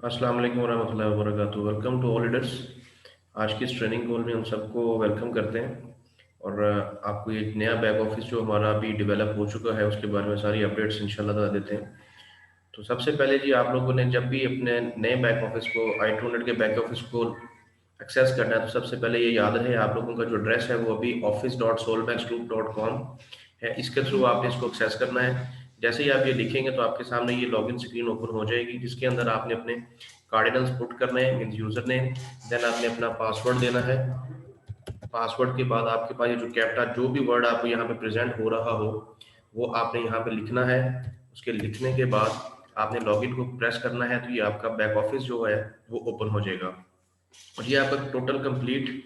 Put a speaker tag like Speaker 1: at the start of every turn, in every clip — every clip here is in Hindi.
Speaker 1: अस्सलाम वालेकुम वरहमतुल्लाहि वबरकातुहू। Welcome to all leaders. आज की इस ट्रेनिंग कॉल में हम सबको वेलकम करते हैं और आपको एक नया बैक ऑफिस जो हमारा अभी डेवलप हो चुका है उसके बारे में सारी अपडेट्स इंशाल्लाह ताला देते हैं। तो सबसे पहले जी, आप लोगों ने जब भी अपने नए बैक ऑफिस को i200 के बैक ऑफिस को एक्सेस करना है तो सबसे पहले ये याद रहे आप लोगों का जो एड्रेस है वो अभी office.solmaxgroup.com है, इसके थ्रू आपने इसको एक्सेस करना है। जैसे ही आप ये लिखेंगे तो आपके सामने ये लॉगिन स्क्रीन ओपन हो जाएगी जिसके अंदर आपने अपने कार्डिनल्स पुट करने हैं, मीन यूजर नेम, देन आपने अपना पासवर्ड देना है। पासवर्ड के बाद आपके पास ये जो कैप्टा जो भी वर्ड आपको यहाँ पे प्रेजेंट हो रहा हो वो आपने यहाँ पे लिखना है। उसके लिखने के बाद आपने लॉगिन को प्रेस करना है तो ये आपका बैक ऑफिस जो है वो ओपन हो जाएगा। और ये आपका टोटल कंप्लीट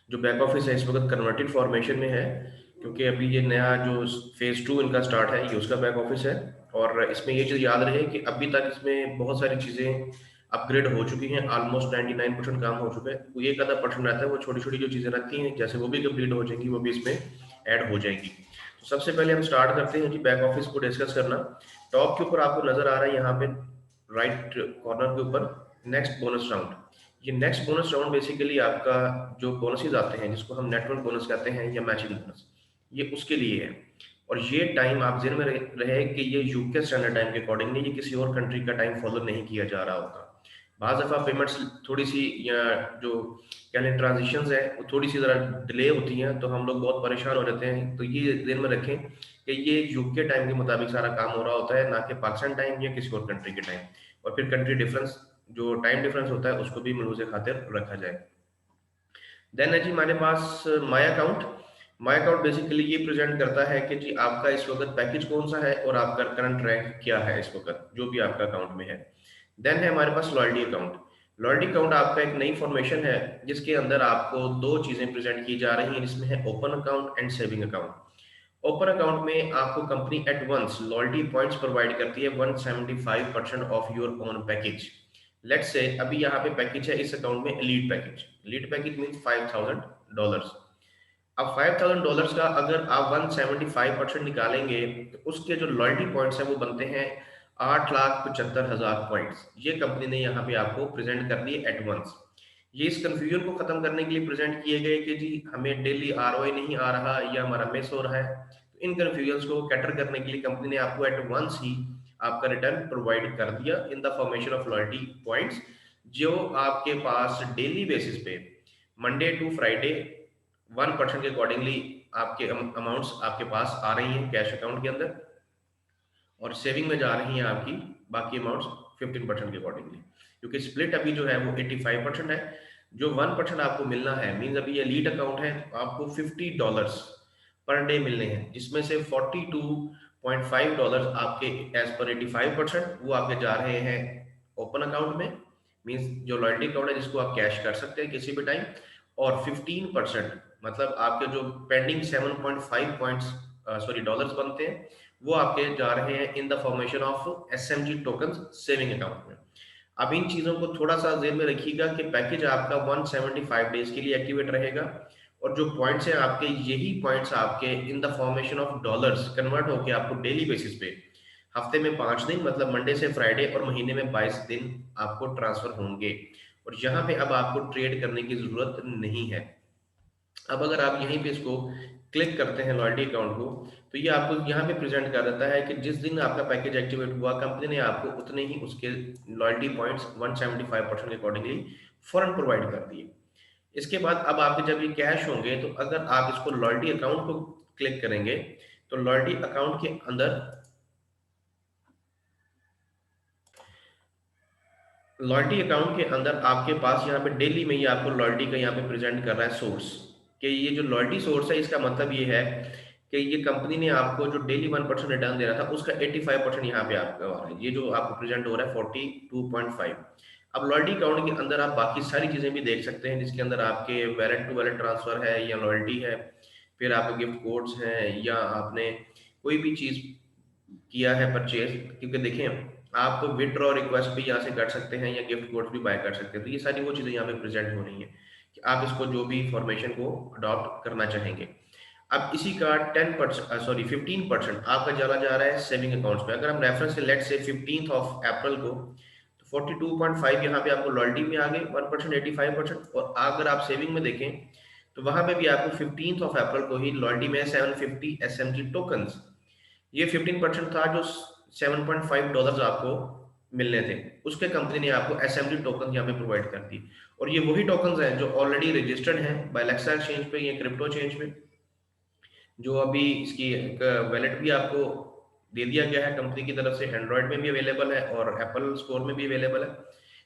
Speaker 1: जो बैक ऑफिस है इस वक्त कन्वर्टेड फॉर्मेशन में है, क्योंकि अभी ये नया जो फेज 2 इनका स्टार्ट है ये उसका बैक ऑफिस है। और इसमें ये चीज़ याद रहे कि अभी तक इसमें बहुत सारी चीज़ें अपग्रेड हो चुकी हैं, ऑलमोस्ट 99% काम हो चुका है। वो एक आधा परसेंट रहता है, वो छोटी छोटी जो चीज़ें रहती हैं जैसे वो भी कंप्लीट हो जाएंगी, वो भी इसमें ऐड हो जाएंगी। तो सबसे पहले हम स्टार्ट करते हैं जी बैक ऑफिस को डिस्कस करना। टॉप के ऊपर आपको नजर आ रहा है यहाँ पे राइट कॉर्नर के ऊपर नेक्स्ट बोनस राउंड। ये नेक्स्ट बोनस राउंड बेसिकली आपका जो बोनसेस आते हैं जिसको हम नेटवर्क बोनस कहते हैं या मैचिंग बोनस, ये उसके लिए है। और ये टाइम आप जिन में रहे कि ये यूके स्टैंडर्ड टाइम के अकॉर्डिंग नहीं, ये किसी और कंट्री का टाइम फॉलो नहीं किया जा रहा होता। बाज़ दफ़ा पेमेंट्स थोड़ी सी या जो कह लें ट्रांजिशंस है वो थोड़ी सी ज़रा डिले होती हैं तो हम लोग बहुत परेशान हो जाते हैं। तो ये दिन में रखें कि ये यूके टाइम के मुताबिक सारा काम हो रहा होता है, ना कि पाकिस्तान टाइम या किसी और कंट्री के टाइम। और फिर कंट्री डिफरेंस जो टाइम डिफरेंस होता है उसको भी मलूज़ खातिर रखा जाए। देन है जी हमारे पास my account. My account basically ये प्रेजेंट करता है कि जी आपका इस वक्त पैकेज कौन सा है और आपका करंट रैंक क्या है इस वक्त जो भी आपका अकाउंट में है। देन है हमारे पास लॉयल्टी अकाउंट। लॉयल्टी अकाउंट आपका एक नई फॉर्मेशन है जिसके अंदर आपको दो चीजें प्रेजेंट की जा रही हैं, जिसमें है open account and saving account. Open account में आपको company at once loyalty points provide करती है 175% of your own package. Let's say अभी यहाँ पे पैकेज है इस अकाउंट में elite package. Elite package mean $5,000। अब $5,000 का अगर आप 175% निकालेंगे तो उसके जो लॉयल्टी पॉइंट्स हैं वो बनते हैं 8,75,000 पॉइंट्स। ये कंपनी ने यहाँ पे आपको प्रेजेंट कर दिए एट वंस। ये इस कंफ्यूजन को खत्म करने के लिए प्रेजेंट किए गए कि जी हमें डेली आरओआई नहीं आ रहा या हमारा मिस हो रहा है। तो इन कंफ्यूजन को कैटर करने के लिए कंपनी ने आपको एट वंस ही आपका रिटर्न प्रोवाइड कर दिया in the formation of loyalty points, जो आपके पास डेली बेसिस पे मंडे टू फ्राइडे 1% के अकॉर्डिंगली आपके अमाउंट्स आपके पास आ रही हैं कैश अकाउंट के अंदर, और सेविंग में जा रही हैं आपकी बाकी अमाउंट्स 15% के अकॉर्डिंगली। क्योंकि स्प्लिट अभी जो है वो 85% है। जो 1% आपको मिलना है मीन्स अभी ये लीड अकाउंट है तो आपको $50 पर डे मिलने हैं, जिसमें से $42.5 आपके एज पर 85% वो आपके जा रहे हैं ओपन अकाउंट में, मीन्स जो लॉयल्टी अकाउंट है जिसको आप कैश कर सकते हैं किसी भी टाइम। और 15% मतलब आपके जो पेंडिंग 7.5 पॉइंट्स सॉरी डॉलर्स बनते हैं वो आपके जा रहे हैं in the formation of SMG token saving account में। अब इन चीजों को थोड़ा सा जेब में रखिएगा कि पैकेज आपका 175 डेज के लिए एक्टिवेट रहेगा, और जो पॉइंट्स हैं आपके यही पॉइंट्स आपके in the formation of dollars convert होकर आपको डेली बेसिस पे हफ्ते में 5 दिन मतलब मंडे से फ्राइडे और महीने में 22 दिन आपको ट्रांसफर होंगे। और यहाँ पे अब आपको ट्रेड करने की जरूरत नहीं है। अब अगर आप यहीं पे इसको क्लिक करते हैं लॉयल्टी अकाउंट को तो ये आपको यहाँ पे प्रेजेंट कर देता है कि जिस दिन आपका पैकेज एक्टिवेट हुआ कंपनी ने आपको उतने ही उसके लॉयल्टी पॉइंट्स 175% के अकॉर्डिंगली फौरन प्रोवाइड कर दिए। इसके बाद अब आपके जब ये कैश होंगे तो अगर आप इसको लॉयल्टी अकाउंट को क्लिक करेंगे तो लॉयल्टी अकाउंट के अंदर लॉयल्टी अकाउंट के अंदर आपके पास यहाँ पे डेली में ये आपको लॉयल्टी का यहाँ पे प्रेजेंट कर रहा है सोर्स, कि ये जो लॉयल्टी सोर्स है इसका मतलब ये है कि ये कंपनी ने आपको जो डेली 1% रिटर्न दे रहा था उसका 85% यहाँ पे आपका हो रहा है, ये जो आपको प्रेजेंट हो रहा है 42.5। अब लॉयल्टी अकाउंट के अंदर आप बाकी सारी चीजें भी देख सकते हैं जिसके अंदर आपके वैलेट टू वैलेट ट्रांसफर है या लॉयल्टी है, फिर आपके गिफ्ट कोड्स हैं या आपने कोई भी चीज किया है परचेज। क्योंकि देखें आप विड्रॉ रिक्वेस्ट भी यहाँ से कर सकते हैं या गिफ्ट कोड्स भी बाय कर सकते हैं, तो ये सारी वो चीज़ें यहाँ पे प्रेजेंट हो रही हैं कि आप इसको जो भी फॉर्मेशन को अडॉप्ट करना चाहेंगे। अब इसी का 10% सॉरी 15% आपका चला जा रहा है सेविंग अकाउंट्स पे। अगर हम रेफरेंस से लेट से 15 ऑफ अप्रैल को, तो 42.5 यहाँ पे आपको लॉयल्टी में आ गए 1%, 85%। और अगर आप सेविंग में देखें तो वहां पे भी आपको 15 अप्रैल को ही लॉयल्टी में 750 SMG टोकन्स, ये 15% था जो $7.5 आपको मिलने थे, उसके कंपनी ने आपको SMG टोकन यहाँ पे प्रोवाइड कर दी। और ये वही टोकन्स हैं जो ऑलरेडी रजिस्टर्ड हैं बायलेक्सा एक्सचेंज पे या क्रिप्टो चेंज पे, जो अभी इसकी एक वैलेट भी आपको दे दिया गया है कंपनी की तरफ से, एंड्रॉयड में भी अवेलेबल है और एप्पल स्टोर में भी अवेलेबल है।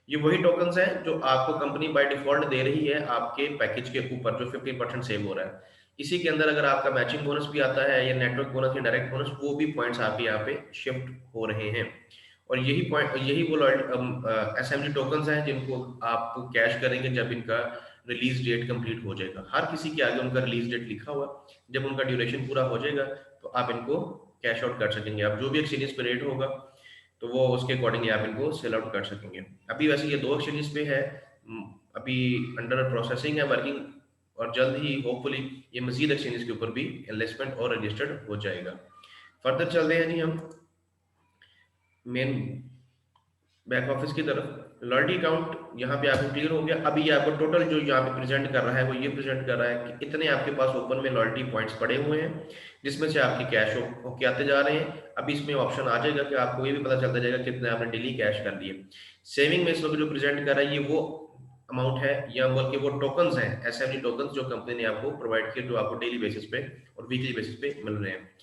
Speaker 1: ये वही टोकन्स हैं जो आपको कंपनी बाय डिफॉल्ट दे रही है आपके पैकेज के ऊपर, जो 15% सेव हो रहा है। इसी के अंदर अगर आपका मैचिंग बोनस भी आता है या नेटवर्क बोनस या डायरेक्ट बोनस, वो भी पॉइंट्स आपके यहाँ पे शिफ्ट हो रहे हैं। और यही पॉइंट, यही वो SMG टोकन्स हैं जिनको आप कैश करेंगे जब इनका रिलीज डेट कंप्लीट हो जाएगा। हर किसी के आगे उनका रिलीज डेट लिखा हुआ, जब उनका ड्यूरेशन पूरा हो जाएगा तो आप इनको कैश आउट कर सकेंगे। आप जो भी एक्सचेंजेस पे रेट होगा तो वो उसके अकॉर्डिंगली आप इनको सेल आउट कर सकेंगे। अभी वैसे ये 2 एक्सचेंजेस पे है, अभी अंडर प्रोसेसिंग है, वर्किंग, और जल्द ही होपफुली ये मजीद एक्सचेंजेस के ऊपर भी इन्वेस्टमेंट और रजिस्टर्ड हो जाएगा। फर्दर चलते हैं जी हम मेन बैक ऑफिस की तरफ। लॉयल्टी अकाउंट यहाँ पे आपको क्लियर हो गया। अभी ये आपको टोटल जो यहाँ पे प्रेजेंट कर रहा है वो ये प्रेजेंट कर रहा है कि इतने आपके पास ओपन में लॉयल्टी पॉइंट्स पड़े हुए हैं, जिसमें से आपके कैश होके आते जा रहे हैं। अभी इसमें ऑप्शन आ जाएगा कि आपको ये भी पता चलता जाएगा कितने आपने डेली कैश कर लिए। सेविंग में इस वक्त जो प्रेजेंट कर रहा है ये वो अमाउंट है, या बल्कि वो टोकन्स हैं, SMG टोकन्स जो कंपनी ने आपको प्रोवाइड किए, जो आपको डेली बेसिस पे और वीकली बेसिस पे मिल रहे हैं।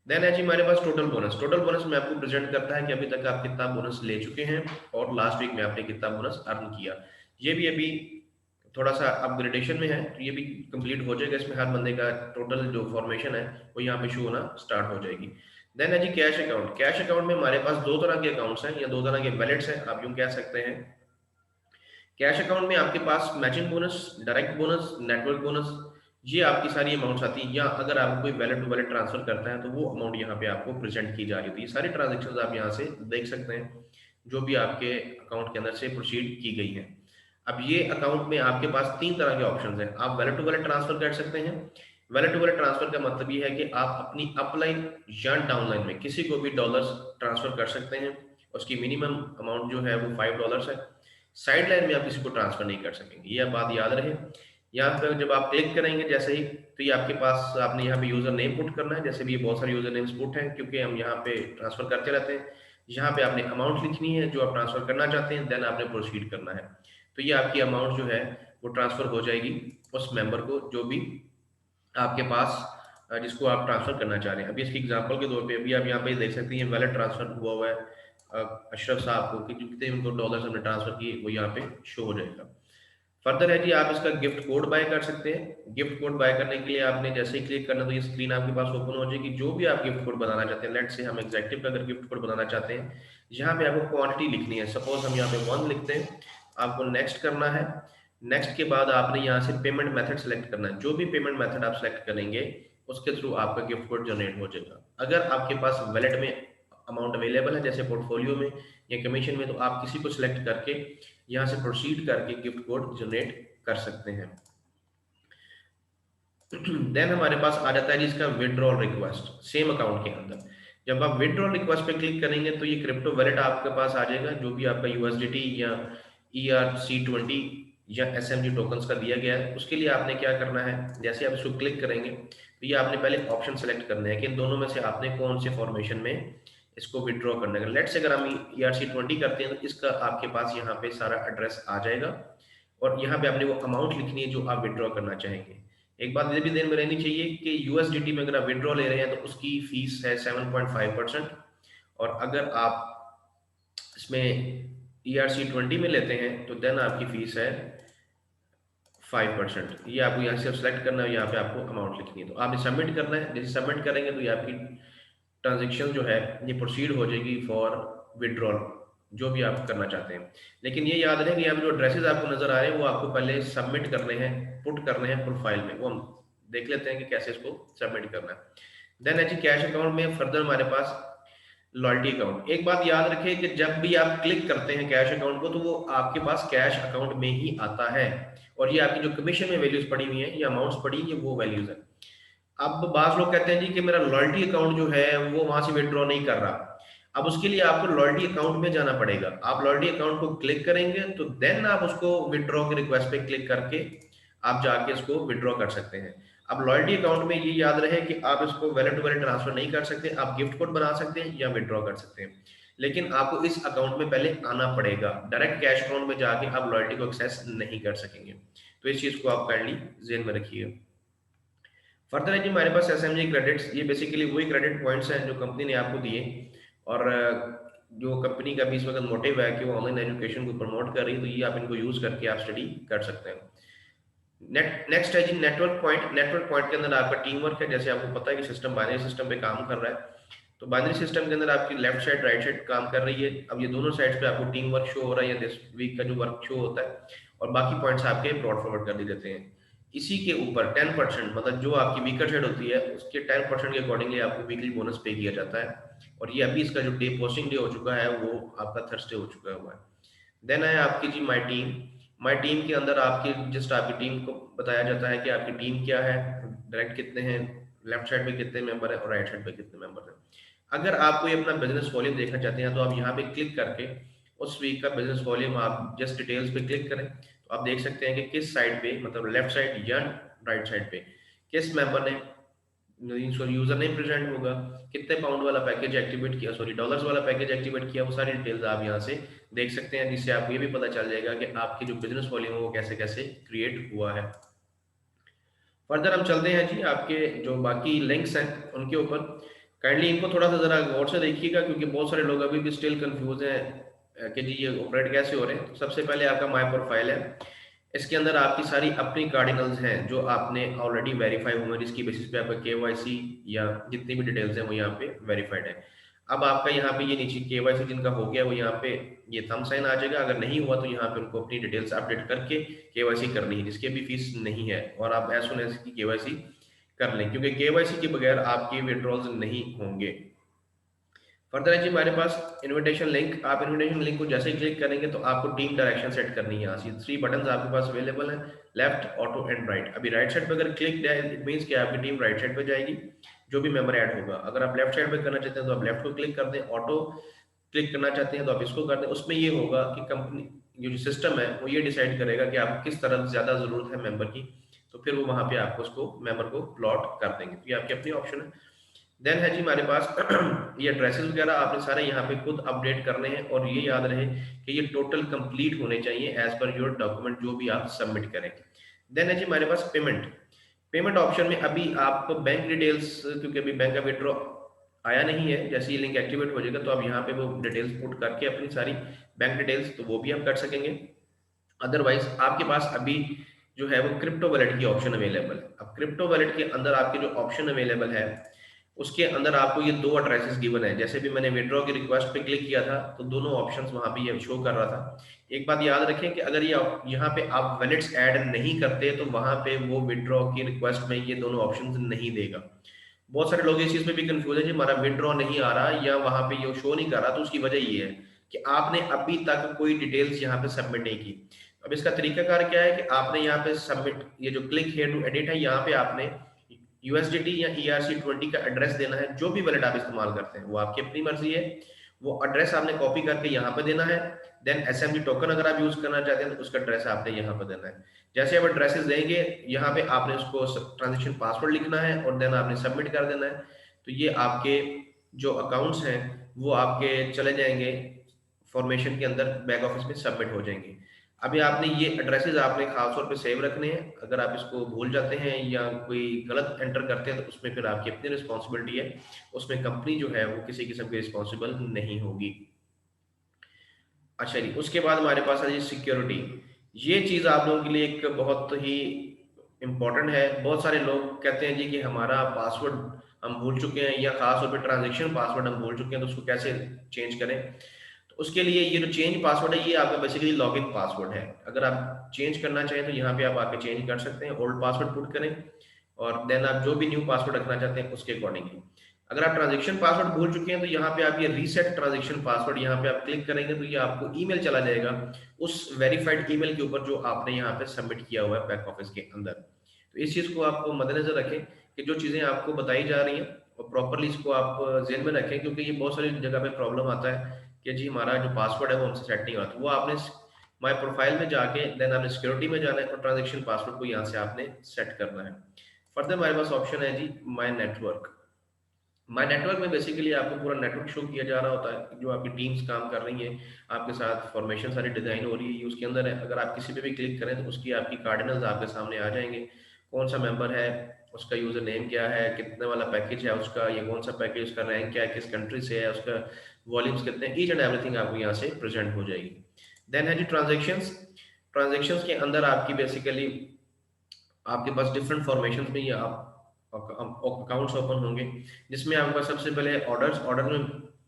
Speaker 1: देन है जी हमारे पास टोटल बोनस। टोटल बोनस में आपको प्रेजेंट करता है कि अभी तक आप कितना बोनस ले चुके हैं और लास्ट वीक में आपने कितना बोनस अर्न किया। ये भी अभी थोड़ा सा अपग्रेडेशन में है, तो ये भी कंप्लीट हो जाएगा। इसमें हर बंदे का टोटल जो फॉर्मेशन है वो यहाँ पे शो होना स्टार्ट हो जाएगी। देन है जी कैश अकाउंट। कैश अकाउंट में हमारे पास 2 तरह के अकाउंट्स हैं या 2 तरह के वैलेट्स हैं, आप यूँ कह सकते हैं। कैश अकाउंट में आपके पास matching bonus, direct bonus, network bonus, ये आपकी सारी अमाउंट्स आती है। या अगर आप कोई वैलेट टू वैलेट ट्रांसफर करता है तो वो अमाउंट यहाँ पे आपको प्रेजेंट की जा रही होती है। सारी ट्रांजेक्शन आप यहाँ से देख सकते हैं जो भी आपके अकाउंट के अंदर से प्रोसीड की गई है। अब ये अकाउंट में आपके पास 3 तरह के ऑप्शन हैं। आप वैलेट टू वैलेट ट्रांसफर कर सकते हैं। वैलेट टू वैलेट ट्रांसफर का मतलब ये है कि आप अपनी अपलाइन या डाउनलाइन में किसी को भी डॉलर्स ट्रांसफर कर सकते हैं। उसकी मिनिमम अमाउंट जो है वो $5 है। साइड लाइन में आप किसी को ट्रांसफर नहीं कर सकेंगे, ये बात याद रहे। यहाँ पर जब आप क्लिक करेंगे जैसे ही, तो ये आपके पास, आपने यहाँ पे यूजर नेम पुट करना है। जैसे भी ये बहुत सारे यूजर नेम्स पुट हैं क्योंकि हम यहाँ पे ट्रांसफर करते रहते हैं। यहाँ पे आपने अमाउंट लिखनी है जो आप ट्रांसफर करना चाहते हैं, देन आपने प्रोसीड करना है। तो ये आपकी अमाउंट जो है वो ट्रांसफर हो जाएगी उस मेंबर को जो भी आपके पास, जिसको आप ट्रांसफर करना चाह रहे हैं। अभी इसकी एग्जांपल के तौर पे अभी आप यहाँ पे देख सकते हैं वैलेट ट्रांसफर हुआ है अशरफ साहब को, कि कितने उनको डॉलर्स हमने ट्रांसफर किए वो यहाँ पे शो हो जाएगा। फर्दर है जी आप इसका गिफ्ट कोड बाय कर सकते हैं। गिफ्ट कोड बाय करने के लिए आपने जैसे ही क्लिक करना तो ये स्क्रीन आपके पास ओपन हो जाएगी। जो भी आप गिफ्ट कोड बनाना चाहते हैं, लेट से हम एग्जैक्टिव का अगर गिफ्ट कोड बनाना चाहते हैं, यहाँ पे आपको क्वांटिटी लिखनी है। सपोज हम यहाँ पे 1 लिखते हैं, आपको नेक्स्ट करना है। नेक्स्ट के बाद आपने यहाँ से पेमेंट मेथड सेलेक्ट करना है। जो भी पेमेंट मेथड आप सेलेक्ट करेंगे उसके थ्रू आपका गिफ्ट कोड जनरेट हो जाएगा। अगर आपके पास वैलेट में अमाउंट अवेलेबल है जैसे पोर्टफोलियो में या कमीशन में, तो आप किसी को सिलेक्ट करके यहाँ से प्रोसीड करके गिफ्ट कोड जनरेट कर सकते हैं। देन हमारे पास आ जाता है जी इसका विड्रॉल रिक्वेस्ट सेम अकाउंट के अंदर। जब आप विड्रॉल रिक्वेस्ट पे क्लिक करेंगे तो ये क्रिप्टो वैलेट आपके पास आ जाएगा, जो भी आपका USDT या ERC20 या SMG टोकन्स का दिया गया है। उसके लिए आपने क्या करना है, जैसे आप इसको क्लिक करेंगे तो ये आपने पहले ऑप्शन सेलेक्ट करने हैं कि इन दोनों में से आपने कौन से फॉर्मेशन में इसको विड्रॉ करना है। लेट से अगर हम ERC20 करते हैं तो इसका आपके पास यहाँ पे सारा एड्रेस आ जाएगा और यहाँ पे आपने वो अमाउंट लिखनी है जो आप विड्रॉ करना चाहेंगे। एक बात ये भी ध्यान में रहनी चाहिए कि USDT में अगर आप विड्रॉ ले रहे हैं तो उसकी फीस है 7.5%, और अगर आप इसमें ERC20 में लेते हैं तो देन आपकी फीस है 5%। ये आपको यहाँ से सेलेक्ट करना है, यहाँ पे आपको अमाउंट लिखनी है, तो आपने सबमिट करना है। जैसे सबमिट करेंगे तो ये आपकी ट्रांजेक्शन जो है ये प्रोसीड हो जाएगी फॉर विड्रॉल, जो भी आप करना चाहते हैं। लेकिन ये याद रहे कि यहाँ पे जो एड्रेसेस आपको नजर आ रहे हैं वो आपको पहले सबमिट करने हैं, पुट करने हैं प्रोफाइल में। वो हम देख लेते हैं कि कैसे इसको सबमिट करना है। देन है जी कैश अकाउंट में फर्दर हमारे पास लॉयल्टी अकाउंट। एक बात याद रखें कि जब भी आप क्लिक करते हैं कैश अकाउंट को तो वो आपके पास कैश अकाउंट में ही आता है, और ये आपकी जो कमीशन में वैल्यूज पड़ी हुई है, ये अमाउंट्स पड़ी, ये वो वैल्यूज है। अब बात लोग कहते हैं जी कि मेरा लॉयल्टी अकाउंट जो है वो वहां से विड्रॉ नहीं कर रहा। अब उसके लिए आपको लॉयल्टी अकाउंट में जाना पड़ेगा। आप लॉयल्टी अकाउंट को क्लिक करेंगे तो देन आप उसको विड्रॉ की रिक्वेस्ट पे क्लिक करके आप जाके इसको विड्रॉ कर सकते हैं। अब लॉयल्टी अकाउंट में ये याद रहे कि आप इसको वैलेट टू वैलेट ट्रांसफर नहीं कर सकते, आप गिफ्ट कोड बना सकते हैं या विड्रॉ कर सकते हैं, लेकिन आपको इस अकाउंट में पहले आना पड़ेगा। डायरेक्ट कैश अकाउंट में जाके आप लॉयल्टी को एक्सेस नहीं कर सकेंगे। तो इस चीज को आप काइंडली जेन में रखिए। फर्दर है जी हमारे पास एसएमजी क्रेडिट्स, ये बेसिकली वही क्रेडिट पॉइंट्स हैं जो कंपनी ने आपको दिए, और जो कंपनी का भी इस वक्त मोटिव है कि वो ऑनलाइन एजुकेशन को प्रमोट कर रही है, तो ये आप इनको यूज करके आप स्टडी कर सकते हैं। नेक्स्ट है G network point. Network point के अंदर आपका टीम वर्क है। जैसे आपको पता है कि सिस्टम बाइनरी सिस्टम पे काम कर रहा है, तो बाइनरी सिस्टम के अंदर आपकी लेफ्ट साइड राइट साइड काम कर रही है। अब ये दोनों साइड पे आपको टीम वर्क शो हो रहा है, या दिस वीक का जो वर्क शो होता है, और बाकी पॉइंट्स आपके ब्रॉड फॉरवर्ड कर दी देते हैं। इसी के ऊपर 10%, मतलब जो आपकी वीकर साइड होती है उसके 10% के अकॉर्डिंगली आपको वीकली बोनस पे किया जाता है। और ये अभी इसका जो डे पोस्टिंग डे हो चुका है वो आपका थर्सडे हो चुका हुआ है। देन है आपकी जी माई टीम। माई टीम के अंदर आपकी जस्ट आपकी टीम को बताया जाता है कि आपकी टीम क्या है, डायरेक्ट कितने हैं, लेफ्ट साइड पे कितने मेंबर हैं और राइट साइड पे कितने मेंबर हैं। अगर आप कोई अपना बिजनेस वॉल्यूम देखना चाहते हैं तो आप यहाँ पे क्लिक करके उस वीक का बिजनेस वॉल्यूम आप जस्ट डिटेल्स पे क्लिक करें तो आप देख सकते हैं कि किस साइड पे, मतलब लेफ्ट साइड या राइट साइड पे किस मेंबर ने यूजर नेम प्रेजेंट होगा, कितने पाउंड वाला पैकेज एक्टिवेट किया, सॉरी डॉलर्स वाला पैकेज एक्टिवेट किया, वो सारी डिटेल्स आप यहाँ से देख सकते हैं, जिससे आपको ये भी पता चल जाएगा कि आपकी जो बिजनेस वॉल्यूम है वो कैसे कैसे क्रिएट हुआ है। फर्दर हम चलते हैं जी आपके जो बाकी लिंक्स हैं उनके ऊपर। काइंडली इनको थोड़ा सा जरा गौर से देखिएगा, क्योंकि बहुत सारे लोग अभी भी स्टिल कंफ्यूज हैं कि जी ये ऑपरेट कैसे हो रहे हैं। तो सबसे पहले आपका माई प्रोफाइल है, इसके अंदर आपकी सारी अपनी कार्डिनल्स हैं जो आपने ऑलरेडी वेरीफाई हुए, जिसकी बेसिस पे आपका केवाईसी या जितनी भी डिटेल्स हैं वो यहाँ पे वेरीफाइड है। अब आपका यहाँ पे ये नीचे केवाईसी जिनका हो गया वो यहाँ पे ये थंब साइन आ जाएगा, अगर नहीं हुआ तो यहाँ पे उनको अपनी डिटेल्स अपडेट करके केवाईसी करनी है, जिसकी अभी फीस नहीं है, और आप एज सुन एज की केवाईसी कर लें, क्योंकि केवाईसी के बगैर आपके विड्रॉल्स नहीं होंगे। फर्दर है जी हमारे पास इनविटेशन लिंक। आप इनविटेशन लिंक को जैसे ही क्लिक करेंगे तो आपको टीम डायरेक्शन सेट करनी है। यहाँ से 3 बटन आपके पास अवेलेबल है, लेफ्ट, ऑटो एंड राइट। अभी राइट साइड पे अगर क्लिक है इट मींस कि आपकी टीम राइट साइड पे जाएगी, जो भी मेंबर ऐड होगा। अगर आप लेफ्ट साइड पे करना चाहते हैं तो आप लेफ्ट को क्लिक कर दें, ऑटो क्लिक करना चाहते हैं तो आप इसको कर दें। उसमें ये होगा कि कंपनी जो सिस्टम है वो ये डिसाइड करेगा कि आपको किस तरह ज्यादा जरूरत है मेंबर की, तो फिर वो वहां पे आपको उसको मेंबर को प्लॉट कर देंगे। तो ये आपकी अपनी ऑप्शन है। देन है जी हमारे पास ये एड्रेसेस वगैरह आपने सारे यहाँ पे खुद अपडेट करने हैं, और ये याद रहे कि ये टोटल कंप्लीट होने चाहिए एज पर योर डॉक्यूमेंट जो भी आप सबमिट करें। देन है जी हमारे पास पेमेंट। पेमेंट ऑप्शन में अभी आप बैंक डिटेल्स, क्योंकि अभी बैंक का विड्रॉ आया नहीं है, जैसे ये लिंक एक्टिवेट हो जाएगा तो आप यहाँ पे वो डिटेल्स पुट करके अपनी सारी बैंक डिटेल्स तो वो भी आप कर सकेंगे। अदरवाइज आपके पास अभी जो है वो क्रिप्टो वॉलेट की ऑप्शन अवेलेबल है। अब क्रिप्टो वॉलेट के अंदर आपके जो ऑप्शन अवेलेबल है उसके अंदर आपको ये 2 एड्रेसेस गिवन है। जैसे भी मैंने विड्रॉ की रिक्वेस्ट पे क्लिक किया था तो दोनों ऑप्शंस वहां पे ये शो कर रहा था। एक बात याद रखें कि अगर ये यहाँ पे आप वैलेट्स ऐड नहीं करते तो वहां पे वो विड्रॉ की रिक्वेस्ट में ये दोनों ऑप्शंस नहीं देगा। बहुत सारे लोग इस चीज में भी कंफ्यूज है जी हमारा विड्रॉ नहीं आ रहा या वहां पे ये शो नहीं कर रहा, तो उसकी वजह ये है कि आपने अभी तक कोई डिटेल्स यहाँ पे सबमिट नहीं की। अब इसका तरीकाकार क्या है कि आपने यहाँ पे सबमिट, ये जो क्लिक हियर टू एडिट है, यहाँ पे आपने यूएसडीटी या ERC20 का एड्रेस देना है। जो भी वैलेट आप इस्तेमाल करते हैं वो आपकी अपनी मर्जी है, वो एड्रेस आपने कॉपी करके यहाँ पे देना है। देन एसएमडी टोकन अगर आप यूज करना चाहते हैं तो उसका एड्रेस आपने यहाँ पे देना है। जैसे आप एड्रेसेस देंगे यहाँ पे आपने उसको ट्रांजेक्शन पासवर्ड लिखना है और देन आपने सबमिट कर देना है। तो ये आपके जो अकाउंट्स हैं वो आपके चले जाएंगे फॉर्मेशन के अंदर, बैक ऑफिस में सबमिट हो जाएंगे। अभी आपने ये एड्रेसेस आपने खास तौर पे सेव रखने हैं। अगर आप इसको भूल जाते हैं या कोई गलत एंटर करते हैं तो उसमें फिर आपकी अपनी रिस्पॉन्सिबिलिटी है, उसमें कंपनी जो है वो किसी किस्म की रिस्पॉन्सिबल नहीं होगी। अच्छा जी, उसके बाद हमारे पास है जी सिक्योरिटी। ये चीज़ आप लोगों के लिए एक बहुत ही इम्पोर्टेंट है। बहुत सारे लोग कहते हैं जी कि हमारा पासवर्ड हम भूल चुके हैं या खास तौर पे ट्रांजेक्शन पासवर्ड हम भूल चुके हैं, तो उसको कैसे चेंज करें। तो उसके लिए ये जो चेंज पासवर्ड है ये आपका बेसिकली लॉगिन पासवर्ड है। अगर आप चेंज करना चाहें तो यहाँ पे आप आके चेंज कर सकते हैं, ओल्ड पासवर्ड पुट करें और देन आप जो भी न्यू पासवर्ड रखना चाहते हैं उसके अकॉर्डिंगली। अगर आप ट्रांजेक्शन पासवर्ड भूल चुके हैं तो यहाँ पे आप ये रीसेट ट्रांजेक्शन पासवर्ड यहाँ पे आप क्लिक करेंगे तो ये आपको ईमेल चला जाएगा उस वेरीफाइड ईमेल के ऊपर जो आपने यहाँ पे सबमिट किया हुआ है बैक ऑफिस के अंदर। तो इस चीज को आपको मद्देनजर रखें कि जो चीजें आपको बताई जा रही हैं और प्रॉपरली इसको आप ज़हन में रखें, क्योंकि ये बहुत सारी जगह पे प्रॉब्लम आता है कि जी हमारा जो पासवर्ड है वो हमसे सेट नहीं हो रहा। तो वो आपने माय प्रोफाइल में जाके देन आपने सिक्योरिटी में जाना है और ट्रांजेक्शन पासवर्ड को यहाँ से आपने सेट करना है। फर्दर हमारे पास ऑप्शन है जी माय नेटवर्क। माय नेटवर्क में बेसिकली आपको पूरा नेटवर्क शो किया जा रहा होता है, जो आपकी टीम्स काम कर रही हैं, आपके साथ फॉर्मेशन सारी डिजाइन हो रही है, ये उसके अंदर है। अगर आप किसी पे भी क्लिक करें तो उसकी आपकी कार्डिनल्स आपके सामने आ जाएंगे, कौन सा मेंबर है, उसका यूजर नेम क्या है, कितने वाला पैकेज है उसका, ये कौन सा पैकेज, उसका रैंक क्या है, किस कंट्री से है, उसका वॉल्यूम्स कितने हैं, ईच एंड एवरीथिंग आपको यहाँ से प्रेजेंट हो जाएगी। देन है जी ट्रांजेक्शन्स। ट्रांजेक्शन्स के अंदर आपकी बेसिकली आपके पास डिफरेंट फॉर्मेशन में ये आप अकाउंट्स ओपन होंगे, जिसमें आपके पास सबसे पहले ऑर्डर्स। ऑर्डर में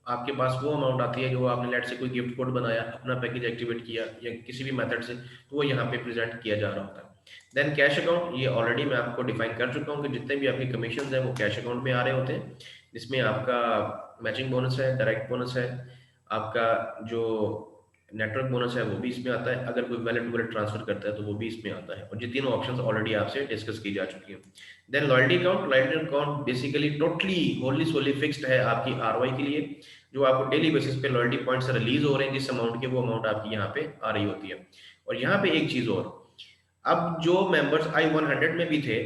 Speaker 1: आपके पास वो अमाउंट आती है जो आपने लेट से कोई गिफ्ट कोड बनाया, अपना पैकेज एक्टिवेट किया या किसी भी मेथड से, तो वो यहाँ पे प्रेजेंट किया जा रहा होता है। देन कैश अकाउंट, ये ऑलरेडी मैं आपको डिफाइन कर चुका हूँ कि जितने भी आपके कमीशन हैं वो कैश अकाउंट में आ रहे होते हैं, जिसमें आपका मैचिंग बोनस है, डायरेक्ट बोनस है, आपका जो नेटवर्क बोनस है वो भी इसमें आता है, अगर कोई वैलेट वैलेट ट्रांसफर करता है तो वो भी इसमें आता है, और ये तीनों ऑप्शंस ऑलरेडी आपसे डिस्कस की जा चुकी हैं। Then loyalty account. Loyalty account basically totally wholly solely fixed है आपकी आरओआई के लिए, जो आपको डेली बेसिस पे लॉयल्टी पॉइंट्स रिलीज हो रहे हैं, जिस अमाउंट के वो अमाउंट आपकी यहाँ पे आ रही होती है। और यहाँ पे एक चीज और, अब जो मेंबर्स i100 में भी थे,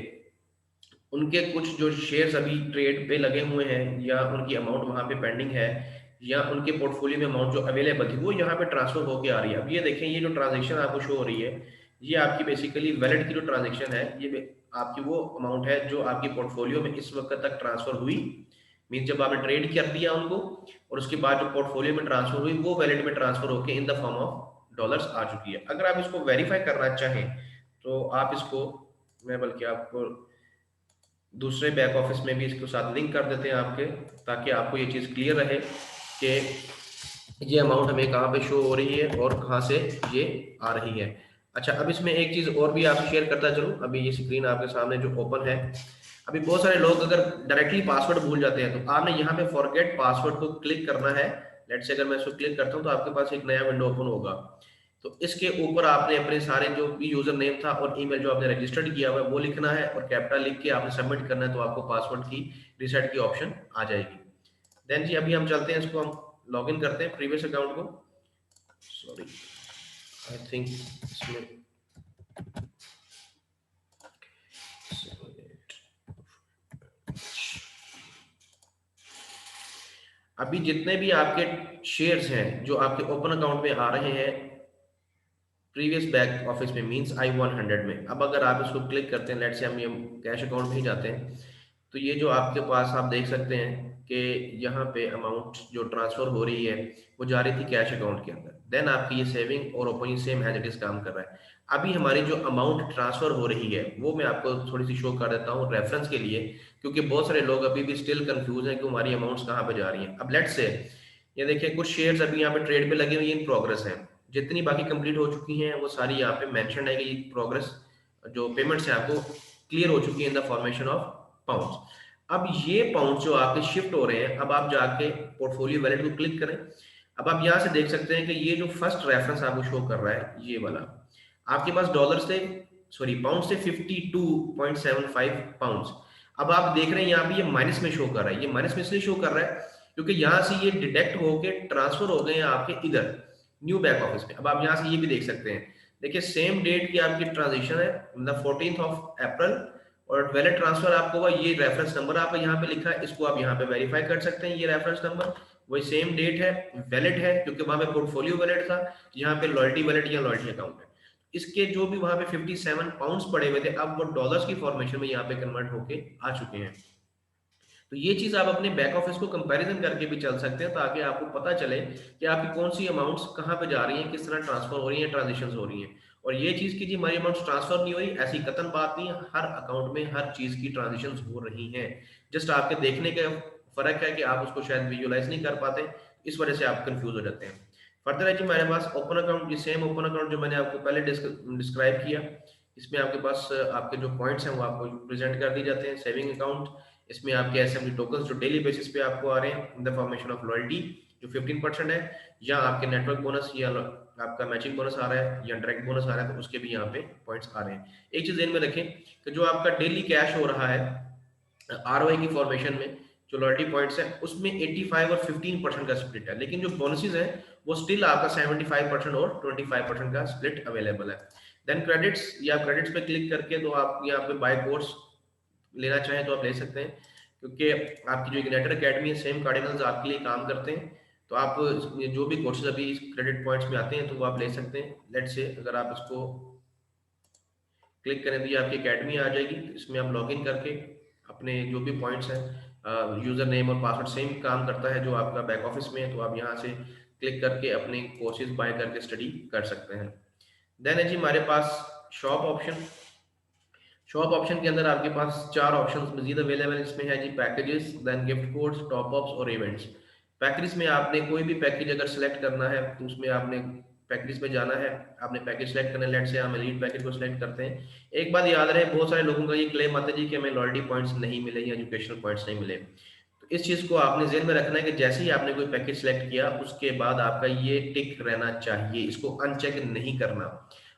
Speaker 1: उनके कुछ जो शेयर्स अभी ट्रेड पे लगे हुए हैं, या उनकी अमाउंट वहां पे पेंडिंग है, या उनके पोर्टफोलियो में अमाउंट जो अवेलेबल थी वो यहाँ पे ट्रांसफर होकर आ रही है। अब ये देखें, ये जो ट्रांजेक्शन आपको शो हो रही है, ये आपकी बेसिकली वैलेट की जो ट्रांजेक्शन है, ये आपकी वो अमाउंट है जो आपकी पोर्टफोलियो में इस वक्त तक ट्रांसफर हुई। मीन जब आपने ट्रेड कर दिया उनको, और उसके बाद जो पोर्टफोलियो में ट्रांसफर हुई वो वैलेट में ट्रांसफर होकर in the form of dollars आ चुकी है। अगर आप इसको वेरीफाई करना चाहें तो आप इसको, मैं बल्कि आपको दूसरे बैक ऑफिस में भी इसको साथ लिंक कर देते हैं आपके, ताकि आपको ये चीज़ क्लियर रहे कि ये अमाउंट हमें कहाँ पे शो हो रही है और कहाँ से ये आ रही है। अच्छा, अब इसमें एक चीज़ और भी आपसे शेयर करता चलूँ। अभी ये स्क्रीन आपके सामने जो ओपन है, अभी बहुत सारे लोग अगर डायरेक्टली पासवर्ड भूल जाते हैं, तो आपने यहाँ पे फॉरगेट पासवर्ड को क्लिक करना है। लेट से अगर मैं इसको क्लिक करता हूँ तो आपके पास एक नया विंडो ओपन होगा। तो इसके ऊपर आपने अपने सारे जो भी यूजर नेम था और ईमेल जो आपने रजिस्टर्ड किया हुआ है वो लिखना है, और कैपिटल लिख के आपने सबमिट करना है, तो आपको पासवर्ड की रिसेट की ऑप्शन आ जाएगी। देन जी अभी हम चलते हैं, इसको हम लॉग इन करते हैं प्रीवियस अकाउंट को। सॉरी, आई थिंक इसमें अभी जितने भी आपके शेयर्स हैं जो आपके ओपन अकाउंट में आ रहे हैं प्रीवियस बैक ऑफिस में, मींस i100 में, अब अगर आप इसको क्लिक करते हैं, लेट से हम ये कैश अकाउंट में ही जाते हैं, तो ये जो आपके पास आप देख सकते हैं कि यहाँ पे अमाउंट जो ट्रांसफर हो रही है वो जा रही थी कैश अकाउंट के अंदर। देन आपकी ये सेविंग और opening same as it is काम कर रहा है। अभी हमारी जो अमाउंट ट्रांसफर हो रही है वो मैं आपको थोड़ी सी शो कर देता हूँ रेफरेंस के लिए, क्योंकि बहुत सारे लोग अभी भी स्टिल कंफ्यूज हैं कि हमारी अमाउंट्स कहाँ पे जा रही हैं। अब लेट से ये देखिए, कुछ शेयर्स अभी यहाँ पे ट्रेड पे लगे हुए इन प्रोग्रेस हैं, जितनी बाकी कंप्लीट हो चुकी हैं वो सारी यहाँ पे मेंशन है कि प्रोग्रेस जो पेमेंट्स है आपको क्लियर हो चुकी है in the formation of pounds. अब ये पाउंड जो आपके शिफ्ट हो रहे हैं, अब आप जाके पोर्टफोलियो वैलेट को क्लिक करें। अब आप यहाँ से देख सकते हैं कि ये जो फर्स्ट रेफरेंस आपको शो कर रहा है ये वाला, आपके पास डॉलर से, सॉरी पाउंड से 52.75 पाउंड्स। अब आप देख रहे हैं यहाँ पे ये माइनस में शो कर रहा है। ये माइनस में इसलिए शो कर रहा है क्योंकि यहाँ से ये डिडक्ट होके ट्रांसफर हो गए हैं आपके इधर न्यू बैक ऑफिस में। अब आप यहाँ से ये भी देख सकते हैं, देखिए सेम डेट की आपकी ट्रांजेक्शन है, मतलब 14 अप्रैल, और वैलेट ट्रांसफर आपको हुआ, ये रेफरेंस नंबर आपको यहाँ पे लिखा है, इसको आप यहाँ पे वेरीफाई कर सकते हैं। ये रेफरेंस नंबर वही सेम डेट है, वैलेट है, क्योंकि वहां पे पोर्टफोलियो वैलेट था, यहाँ पे लॉयल्टी वैलेट या लॉयल्टी अकाउंट है। इसके जो भी वहां पे 57 पाउंड्स पड़े हुए थे, अब वो डॉलर्स की फॉर्मेशन में यहाँ पे कन्वर्ट होके आ चुके हैं। तो ये चीज आप अपने बैक ऑफिस को कंपैरिजन करके भी चल सकते हैं, ताकि आपको पता चले कि आपकी कौन सी अमाउंट्स कहाँ पे जा रही हैं, किस तरह ट्रांसफर हो रही हैं, ट्रांजेक्शन हो रही हैं। और ये चीज की जी हमारी अमाउंट्स ट्रांसफर नहीं हो रही, ऐसी कतन बात नहीं है, हर अकाउंट में हर चीज की ट्रांजेक्शन हो रही हैं। जस्ट आपके देखने का फर्क है कि आप उसको शायद विजुअलाइज नहीं कर पाते, इस वजह से आप कंफ्यूज हो जाते हैं। फर्दर है जी हमारे पास open account, same open account जो मैंने आपको पहले डिस्क्राइब किया, इसमें आपके पास आपके जो पॉइंट्स हैं वो आपको प्रेजेंट कर दी जाते हैं। सेविंग अकाउंट, इसमें आपके एसएमडी टोकन्स जो डेली बेसिस पे आपको आ रहे हैं in the formation of loyalty जो 15% है, या आपके नेटवर्क बोनस या आपका मैचिंग बोनस आ रहा है या डायरेक्ट बोनस आ रहा है, तो उसके भी यहाँ पे पॉइंट्स आ रहे हैं। एक चीज ध्यान में रखें कि जो आपका डेली कैश हो रहा है आरओआई की फॉर्मेशन में, जो लॉयल्टी पॉइंट्स है उसमें 85 और 15% का स्प्लिट है, लेकिन जो बोनसेस है वो स्टिल आपका 75% और 25% का स्प्लिट अवेलेबल है। देन क्रेडिट्स, या क्रेडिट्स पे क्लिक करके तो आप यहाँ पे बाय कोर्स लेना चाहें तो आप ले सकते हैं, क्योंकि आपकी जो इग्नाइटर एकेडमी है सेम कार्डिनल्स आपके लिए काम करते हैं। तो आप जो भी कोर्सेज अभी क्रेडिट पॉइंट्स में आते हैं तो वो आप ले सकते हैं। लेट्स से अगर आप इसको क्लिक करें तो ये आपकी एकेडमी आ जाएगी। इसमें आप लॉगिन करके अपने जो भी पॉइंट्स हैं, यूज़र नेम और पासवर्ड सेम काम करता है जो आपका बैक ऑफिस में है, तो आप यहाँ से क्लिक करके अपने कोर्सेज बाय करके स्टडी कर सकते हैं। देन है जी हमारे पास शॉप ऑप्शन। शॉप ऑप्शन के अंदर आपके पास चार ऑप्शन मजीद अवेलेबल है। इसमें है जी packages, then gift codes, top ups और इवेंट्स। पैकेज में आपने कोई भी पैकेज अगर सेलेक्ट करना है तो उसमें आपने पैकेज में जाना है, आपने पैकेज सेलेक्ट करना है। लेट से हम एलीट पैकेज को सिलेक्ट करते हैं। एक बात याद रहे, बहुत सारे लोगों का ये क्लेम आता है जी कि हमें लॉयल्टी पॉइंट्स नहीं मिले या एजुकेशनल पॉइंट्स नहीं मिले। तो इस चीज़ को आपने जेहन में रखना है कि जैसे ही आपने कोई पैकेज सेलेक्ट किया उसके बाद आपका ये टिक रहना चाहिए, इसको अनचेक नहीं करना।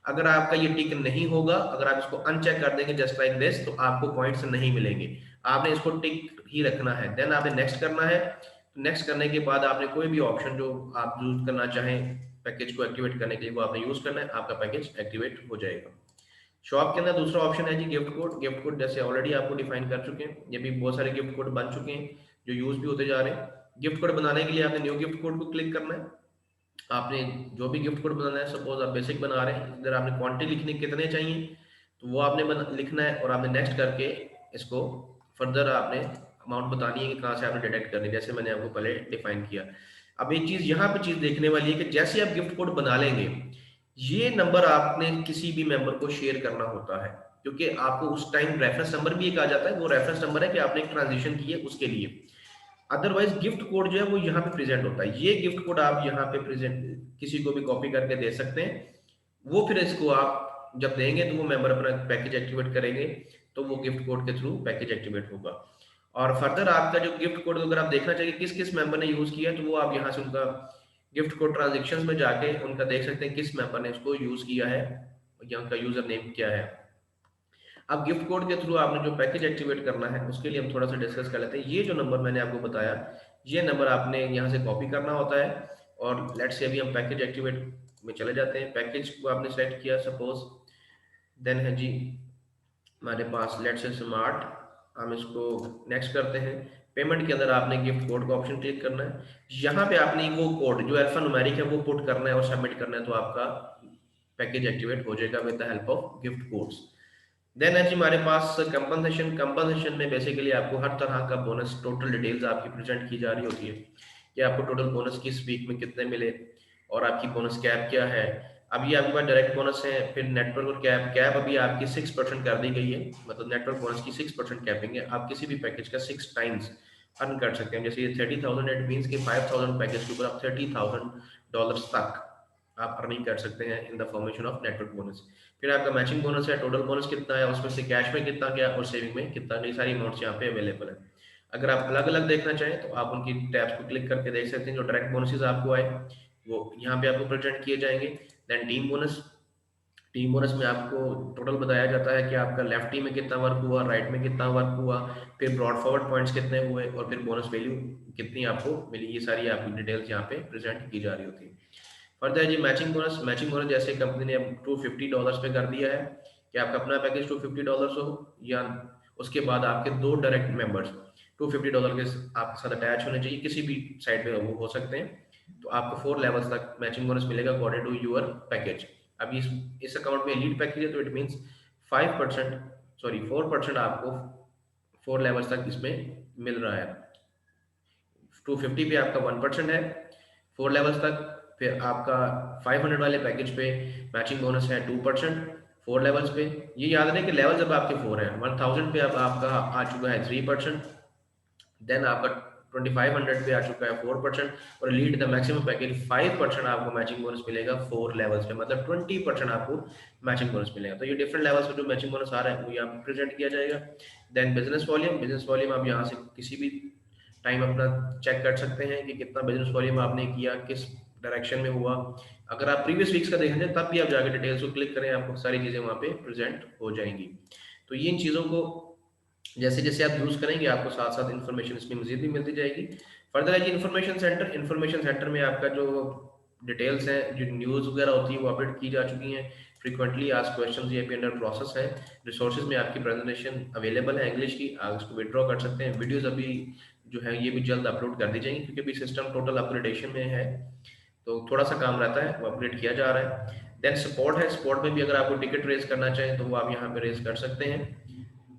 Speaker 1: अगर आपका ये टिक नहीं होगा, अगर आप इसको अनचेक कर देंगे जस्ट लाइक दिस, तो आपको पॉइंट्स नहीं मिलेंगे। आपने इसको टिक ही रखना है। देन आपने नेक्स्ट करना है। नेक्स्ट करने के बाद आपने कोई भी ऑप्शन जो आप यूज करना चाहें पैकेज को एक्टिवेट करने के लिए वो आपने यूज करना है, आपका पैकेज एक्टिवेट हो जाएगा। शॉप के अंदर दूसरा ऑप्शन है जी गिफ्ट कोड। गिफ्ट कोड जैसे ऑलरेडी आपको डिफाइन कर चुके हैं, ये भी बहुत सारे गिफ्ट कोड बन चुके हैं जो यूज भी होते जा रहे हैं। गिफ्ट कोड बनाने के लिए आपने न्यू गिफ्ट कोड को क्लिक करना है। आपने जो भी गिफ्ट कोड बनाना है, सपोज आप बेसिक बना रहे हैं, इधर आपने क्वांटिटी लिखनी कितने चाहिए तो वो आपने लिखना है, और आपने नेक्स्ट करके इसको फर्दर आपने अमाउंट बतानी है कि कहाँ से आपने डिडक्ट करनी है, जैसे मैंने आपको पहले डिफाइन किया। अब एक चीज यहाँ पे चीज देखने वाली है कि जैसे आप गिफ्ट कोड बना लेंगे, ये नंबर आपने किसी भी मेंबर को शेयर करना होता है, क्योंकि आपको उस टाइम रेफरेंस नंबर भी एक आ जाता है। वो रेफरेंस नंबर है कि आपने एक ट्रांजेक्शन की है उसके लिए। अदरवाइज गिफ्ट कोड जो है वो यहाँ पे प्रेजेंट होता है। ये गिफ्ट कोड आप यहाँ पे प्रेजेंट किसी को भी कॉपी करके दे सकते हैं। वो फिर इसको आप जब देंगे तो वो मेंबर अपना पैकेज एक्टिवेट करेंगे, तो वो गिफ्ट कोड के थ्रू पैकेज एक्टिवेट होगा। और फर्दर आपका जो गिफ्ट कोड अगर आप देखना चाहिए किस किस मेंबर ने यूज किया, तो वो आप यहाँ से उनका गिफ्ट कोड ट्रांजेक्शन में जाके उनका देख सकते हैं किस मेंबर ने उसको यूज किया है या उनका यूजर नेम क्या है। अब गिफ्ट कोड के थ्रू आपने जो पैकेज एक्टिवेट करना है उसके लिए हम थोड़ा सा डिस्कस कर लेते हैं। ये जो नंबर मैंने आपको बताया, ये नंबर आपने यहाँ से कॉपी करना होता है। और लेट्स से अभी हम पैकेज एक्टिवेट में चले जाते हैं। पैकेज को आपने सेलेक्ट किया सपोज, देन है जी हमारे पास लेट्स से स्मार्ट। हम इसको नेक्स्ट करते हैं। पेमेंट के अंदर आपने गिफ्ट कोड का ऑप्शन क्लिक करना है। यहाँ पे आपने वो कोड जो अल्फा न्यूमेरिक है वो पुट करना है और सबमिट करना है, तो आपका पैकेज एक्टिवेट हो जाएगा with the help of gift codes. Then है जी हमारे पास कंपनसेशन। कंपनसेशन में बेसिकली आपको हर तरह का बोनस टोटल डिटेल्स आपकी प्रेजेंट की जा रही होती है कि आपको टोटल बोनस किस वीक में कितने मिले और आपकी बोनस कैप क्या है। अभी आपके पास डायरेक्ट बोनस है, फिर नेटवर्क और कैप। कैप अभी आपकी 6% कर दी गई है, मतलब नेटवर्क बोनस की 6% कैपिंग है। आप किसी भी पैकेज का 6 टाइम्स अर्न कर सकते हैं। जैसे ये 30,000, इट मीन्स कि 5,000 पैकेज के ऊपर आप $30,000 तक आप अर्निंग कर सकते हैं in the formation of network bonus. फिर आपका मैचिंग बोनस है, टोटल बोनस कितना है, उसमें से कैश में कितना क्या और सेविंग में कितना, ये सारी अमाउंट्स यहाँ पे अवेलेबल है। अगर आप अलग अलग देखना चाहें तो आप उनकी टैब्स को क्लिक करके देख सकते हैं। जो डायरेक्ट बोनसेस आपको आए वो यहाँ पे आपको प्रेजेंट किए जाएंगे। Then team bonus. Team bonus में आपको टोटल बताया जाता है कि आपका लेफ्ट टीम में कितना वर्क हुआ, राइट में कितना वर्क हुआ, फिर ब्रॉड फॉरवर्ड पॉइंट्स कितने हुए और फिर बोनस वैल्यू कितनी आपको मिली। ये सारी आपकी डिटेल्स यहाँ पे प्रेजेंट की जा रही होती है। फर्दर जी मैचिंग बोनस। मैचिंग बोनस जैसे कंपनी ने अब $250 पे कर दिया है कि आपका अपना पैकेज $250 हो या उसके बाद आपके दो डायरेक्ट मेंबर्स $250 के आपके साथ अटैच होने चाहिए, किसी भी साइड पे वो हो सकते हैं। तो आपको 4 लेवल्स तक मैचिंग बोनस मिलेगा अकॉर्डिंग टू योर पैकेज। अब इस अकाउंट में लीड पैकेज है तो इट मीन्स 5%, सॉरी 4% आपको 4 लेवल्स तक इसमें मिल रहा है। 250 पे आपका 1% है 4 लेवल्स तक। फिर आपका 500 वाले पैकेज पे मैचिंग बोनस है 2% 4 लेवल्स पे। ये याद रहे कि लेवल जब आपके 4 हैं। 1000 पे अब आपका आ चुका है 3%। देन आपका 2500 पे आ चुका है 4%। और लीड द मैक्सिमम पैकेज 5% आपको मैचिंग बोनस मिलेगा 4 लेवल्स पे, मतलब 20% आपको मैचिंग बोनस मिलेगा। तो ये डिफरेंट लेवल्स पे जो मैचिंग बोनस आ रहा है वो यहाँ पे प्रेजेंट किया जाएगा। Then business volume. Business volume आप यहाँ से किसी भी टाइम अपना चेक कर सकते हैं कि कितना बिजनेस वॉल्यूम आपने किया, किस डायरेक्शन में हुआ। अगर आप प्रीवियस वीक्स का देखना चाहें तब भी आप जाकर डिटेल्स को क्लिक करें, आपको सारी चीज़ें वहाँ पे प्रेजेंट हो जाएंगी। तो ये इन चीज़ों को जैसे जैसे आप यूज़ करेंगे आपको साथ साथ इन्फॉर्मेशन इसमें मजीद भी मिलती जाएगी। फर्दर है जी इन्फॉर्मेशन सेंटर में आपका जो डिटेल्स हैं, जो न्यूज़ वगैरह होती है वो अपडेट की जा चुकी हैं। फ्रीक्वेंटली आस्क्ड क्वेश्चंस ये भी अंडर प्रोसेस है। रिसोर्सेज में आपकी प्रेजेंटेशन अवेलेबल है इंग्लिश की, आप इसको विड्रॉ कर सकते हैं। वीडियोज़ अभी जो है ये भी जल्द अपलोड कर दी जाएंगी, क्योंकि अभी सिस्टम टोटल अपग्रेडेशन में है, तो थोड़ा सा काम रहता है, वो अपडेट किया जा रहा है। देन सपोर्ट है, सपोर्ट में भी अगर आपको टिकट रेज करना चाहें तो वो आप यहाँ पे रेज कर सकते हैं।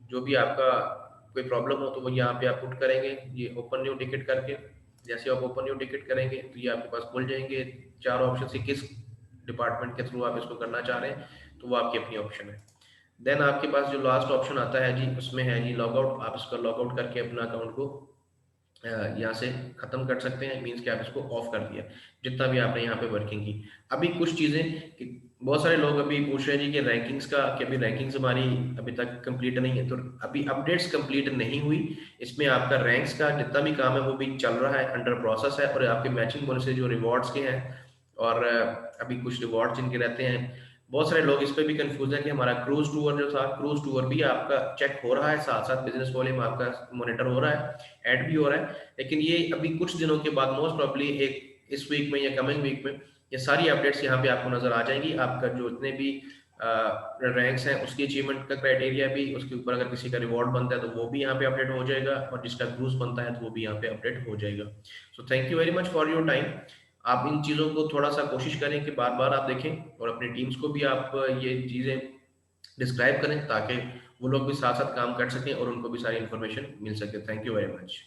Speaker 1: जो भी आपका कोई प्रॉब्लम हो तो वो यहाँ पे आप पुट करेंगे, ये ओपन न्यू टिकट करके। जैसे आप ओपन न्यू टिकट करेंगे तो ये आपके पास खुल जाएंगे 4 ऑप्शन से, किस डिपार्टमेंट के थ्रू आप इसको करना चाह रहे हैं, तो वो आपकी अपनी ऑप्शन है। देन आपके पास जो लास्ट ऑप्शन आता है जी, उसमें है जी लॉग आउट। आप इसका लॉग आउट करके अपना अकाउंट को यहाँ से खत्म कर सकते हैं, मीन्स कि आप इसको ऑफ कर दिया जितना भी आपने यहाँ पे वर्किंग की। अभी कुछ चीज़ें कि बहुत सारे लोग अभी पूछ रहे हैं जी कि रैंकिंग्स का, कि अभी रैंकिंग्स हमारी अभी तक कंप्लीट नहीं है, तो अभी अपडेट्स कंप्लीट नहीं हुई। इसमें आपका रैंक्स का जितना भी काम है वो भी चल रहा है, अंडर प्रोसेस है। और आपके मैचिंग बोनस जो रिवॉर्ड्स के हैं, और अभी कुछ रिवॉर्ड जिनके रहते हैं, बहुत सारे लोग इस पे भी कंफ्यूज है कि हमारा क्रूज टूर जो था, क्रूज टूर भी आपका चेक हो रहा है, साथ साथ बिजनेस वॉल्यूम आपका मॉनिटर हो रहा है, ऐड भी हो रहा है। लेकिन ये अभी कुछ दिनों के बाद मोस्ट प्रॉब्ली एक इस वीक में या कमिंग वीक में ये सारी अपडेट्स यहाँ पे आपको नजर आ जाएंगी। आपका जो इतने भी रैंक्स हैं उसकी अचीवमेंट का क्राइटेरिया भी, उसके ऊपर अगर किसी का रिवॉर्ड बनता है तो वो भी यहाँ पे अपडेट हो जाएगा, और जिसका क्रूज बनता है तो वो भी यहाँ पे अपडेट हो जाएगा। So thank you very much for your time. आप इन चीज़ों को थोड़ा सा कोशिश करें कि बार बार आप देखें, और अपनी टीम्स को भी आप ये चीज़ें डिस्क्राइब करें, ताकि वो लोग भी साथ साथ काम कर सकें और उनको भी सारी इन्फॉर्मेशन मिल सके। Thank you very much.